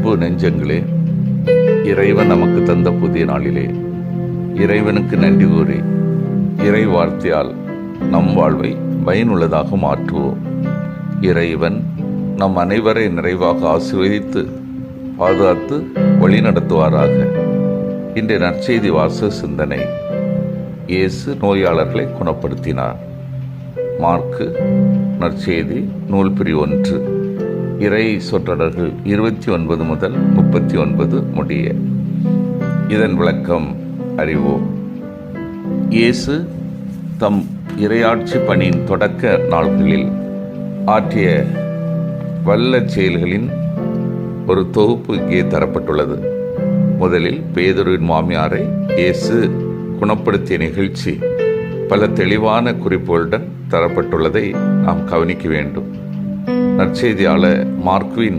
அன்பு நெஞ்சங்களே, இறைவன் நமக்கு தந்த புதிய நாளிலே இறைவனுக்கு நன்றி கூறி இறை வார்த்தையால் நம் வாழ்வை பயனுள்ளதாக மாற்றுவோம். இறைவன் நம் அனைவரை நிறைவாக ஆசீர்வதித்து பாதுகாத்து வழிநடத்துவாராக. இன்றைய நற்செய்தி வாசக சிந்தனை. இயேசு நோயாளர்களை குணப்படுத்தினார். மார்க்கு நற்செய்தி நூல் பிரிவு 1, இறை சொற்றொடர்கள் 29 முதல் 39 முடிய. இதன் விளக்கம் அறிவோம். இயேசு தம் இறையாட்சி பணியின் தொடக்க நாட்களில் ஆற்றிய வல்ல செயல்களின் ஒரு தொகுப்பு இங்கே தரப்பட்டுள்ளது. முதலில் பேதுருவின் மாமியாரை இயேசு குணப்படுத்திய நிகழ்ச்சி பல தெளிவான குறிப்புகளுடன் தரப்பட்டுள்ளதை நாம் கவனிக்க வேண்டும். நற்செய்தியாளர் மார்க்குவின்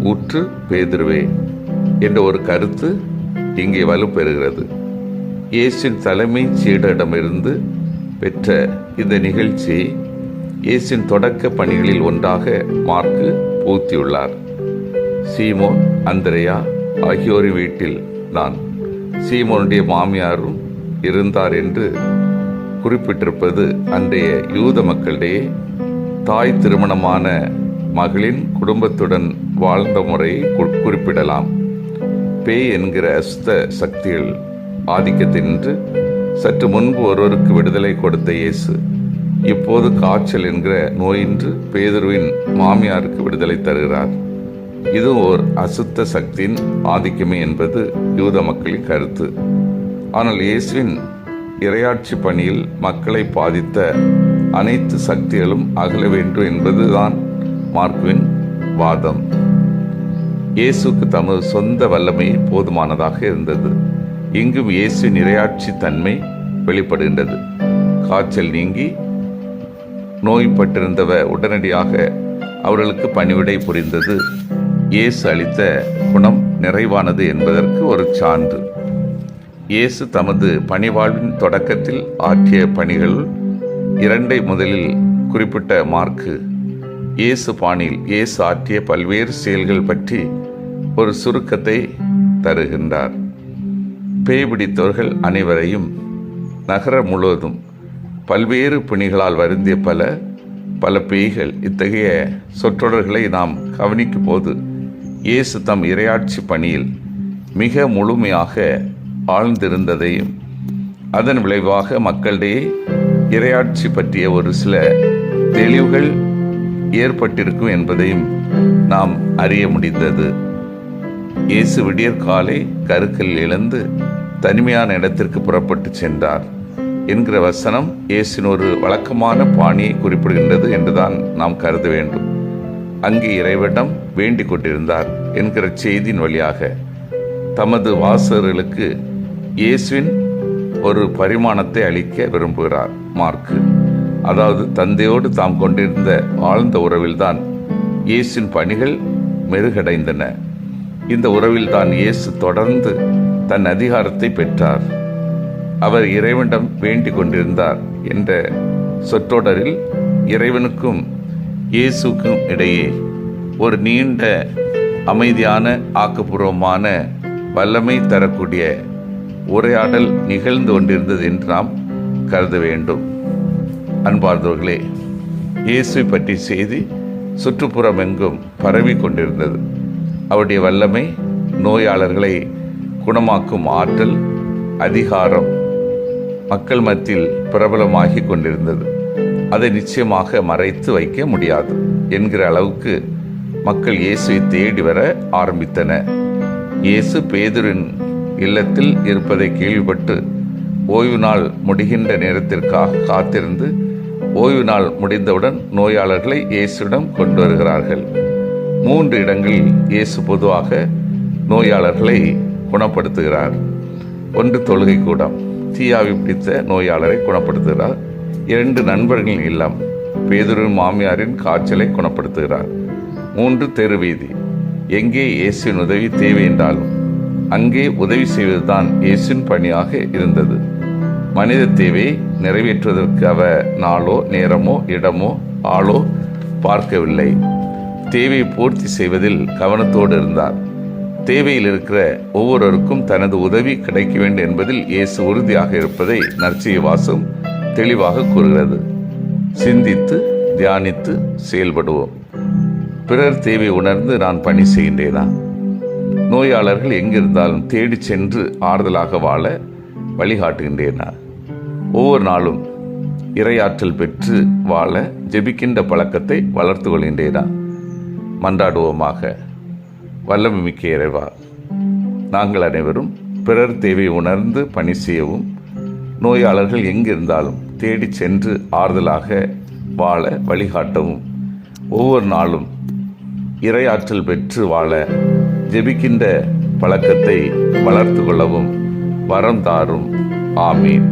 ஊற்று பேதுருவே என்ற ஒரு கருத்து இங்கே வலுப்பெறுகிறது. இயேசுவின் தலைமை சீடரிடமிருந்து பெற்ற இந்த நிகழ்ச்சி இயேசுவின் தொடக்க பணிகளில் ஒன்றாக மார்க்கு பூத்தியுள்ளார். சீமோன், அந்திரேயா ஆகியோரின் வீட்டில் தான் சீமோனுடைய மாமியாரும் இருந்தார் என்று குறிப்பிட்டிருப்பது அன்றைய யூத மக்களிடையே தாய் திருமணமான மகளின் குடும்பத்துடன் வாழ்ந்த முறையை குறிப்பிடலாம். பேய் என்கிற அசுத்த சக்திகள் ஆதிக்கத்தினின்று சற்று முன்பு ஒருவருக்கு விடுதலை கொடுத்த இயேசு இப்போது காய்ச்சல் என்கிற நோயின்று பேதுருவின் மாமியாருக்கு விடுதலை தருகிறார். இது ஓர் அசுத்த சக்தியின் ஆதிக்கமே என்பது யூத மக்களின் கருத்து. ஆனால் இயேசுவின் இறையாட்சி பணியில் மக்களை பாதித்த அனைத்து சக்திகளும் அகல வேண்டும் என்பதுதான் மார்க்குவின் வாதம். இயேசுக்கு தமது சொந்த வல்லமை போதுமானதாக இருந்தது. இங்கும் இயேசுவின் இறையாட்சி தன்மை வெளிப்படுகின்றது. காய்ச்சல் நீங்கி நோய்பட்டிருந்தவர் உடனடியாக அவர்களுக்கு பணிவிடை புரிந்தது இயேசு அளித்த குணம் நிறைவானது என்பதற்கு ஒரு சான்று. இயேசு தமது பணிவாழ்வின் தொடக்கத்தில் ஆற்றிய பணிகள் 2 முதலில் குறிப்பிட்ட மார்க்கு இயேசு பாணியில் இயேசு ஆற்றிய பல்வேறு செயல்கள் பற்றி ஒரு சுருக்கத்தை தருகின்றார். பேய் பிடித்தவர்கள் அனைவரையும் நகரம் முழுவதும் பல்வேறு பிணிகளால் வருந்திய பல பேய்கள். இத்தகைய சொற்றொடர்களை நாம் கவனிக்கும் போது இயேசு தம் இறையாட்சி பணியில் மிக முழுமையாக ஆழ்ந்திருந்ததையும் அதன் விளைவாக மக்களிடையே இறையாட்சி பற்றிய ஒரு சில தெளிவுகள் ஏற்பட்டிருக்கும் என்பதையும் நாம் அறிய முடிந்தது. இயேசு விடியற்காலை கருக்கல் இழந்து தனிமையான இடத்திற்கு புறப்பட்டு சென்றார் என்கிற வசனம் இயேசுவின் ஒரு வழக்கமான பாணியை குறிப்பிடுகின்றது என்றுதான் நாம் கருத வேண்டும். அங்கே இறைவனிடம் வேண்டிக் கொண்டிருந்தார் என்கிற செய்தியின் வழியாக தமது வாசகர்களுக்கு இயேசுவின் ஒரு பரிமாணத்தை அளிக்க விரும்புகிறார் மார்க்கு. அதாவது தந்தையோடு தாம் கொண்டிருந்த ஆழ்ந்த உறவில்தான் இயேசுவின் பணிகள் மெருகடைந்தன. இந்த உறவில்தான் இயேசு தொடர்ந்து தன் அதிகாரத்தை பெற்றார். அவர் இறைவனிடம் வேண்டிக் கொண்டிருந்தார் என்ற சொற்றொடரில் இறைவனுக்கும் இயேசுக்கும் இடையே ஒரு நீண்ட அமைதியான ஆக்கப்பூர்வமான வல்லமை தரக்கூடிய உரையாடல் நிகழ்ந்து கொண்டிருந்தது என்று நாம் கருத வேண்டும். அன்பார்ந்தவர்களே, இயேசுவை பற்றி செய்தி சுற்றுப்புறம் எங்கும் பரவி கொண்டிருந்தது. அவருடைய வல்லமை, நோயாளர்களை குணமாக்கும் ஆற்றல், அதிகாரம் மக்கள் மத்தியில் பிரபலமாகி கொண்டிருந்தது. அதை நிச்சயமாக மறைத்து வைக்க முடியாது என்கிற அளவுக்கு மக்கள் இயேசுவை தேடி வர ஆரம்பித்தனர். இயேசு பேதுருவின் இல்லத்தில் இருப்பதை கேள்விப்பட்டு ஓய்வு நாள் முடிகின்ற நேரத்திற்காக காத்திருந்து ஓய்வு நாள் முடிந்தவுடன் நோயாளர்களை இயேசுவிடம் கொண்டு வருகிறார்கள். 3 இடங்களில் இயேசு பொதுவாக நோயாளர்களை குணப்படுத்துகிறார். 1 தொழுகை கூடம், தீயாவி பிடித்த நோயாளரை குணப்படுத்துகிறார். 2 நண்பர்களின் இல்லம், பேதுருவின் மாமியாரின் காய்ச்சலை குணப்படுத்துகிறார். 3 தெருவீதி, எங்கே இயேசுவின் உதவி தேவை என்றாலும் அங்கே உதவி செய்வதுதான் இயேசுவின் பணியாக இருந்தது. மனித தேவையை நிறைவேற்றுவதற்கு அவர் நாளோ நேரமோ இடமோ ஆளோ பார்க்கவில்லை. தேவையை பூர்த்தி செய்வதில் கவனத்தோடு இருந்தார். தேவையில் இருக்கிற ஒவ்வொருவருக்கும் தனது உதவி கிடைக்க வேண்டும் என்பதில் இயேசு உறுதியாக இருப்பதை நற்செய்தி வாசகம் தெளிவாக கூறுகிறது. சிந்தித்து தியானித்து செயல்படுவோம். பிறர் தேவை உணர்ந்து நான் பணி செய்கின்றேனா? நோயாளர்கள் எங்கிருந்தாலும் தேடி சென்று ஆறுதலாக வாழ வழிகாட்டுகின்றேனா? ஒவ்வொரு நாளும் இறையாற்றல் பெற்று வாழ ஜெபிக்கின்ற பழக்கத்தை வளர்த்து கொள்கின்றேனா? மன்றாடுவோமாக. வல்லமை மிக்க இறைவா, நாங்கள் அனைவரும் பிறர் தேவை உணர்ந்து பணி செய்யவும், நோயாளர்கள் எங்கிருந்தாலும் தேடி சென்று ஆறுதலாக வாழ வழிகாட்டவும், ஒவ்வொரு நாளும் இறையாற்றல் பெற்று வாழ ஜெபிக்கின்ற பழக்கத்தை வளர்த்து கொள்ளவும் வரம் தாரும். ஆமீன்.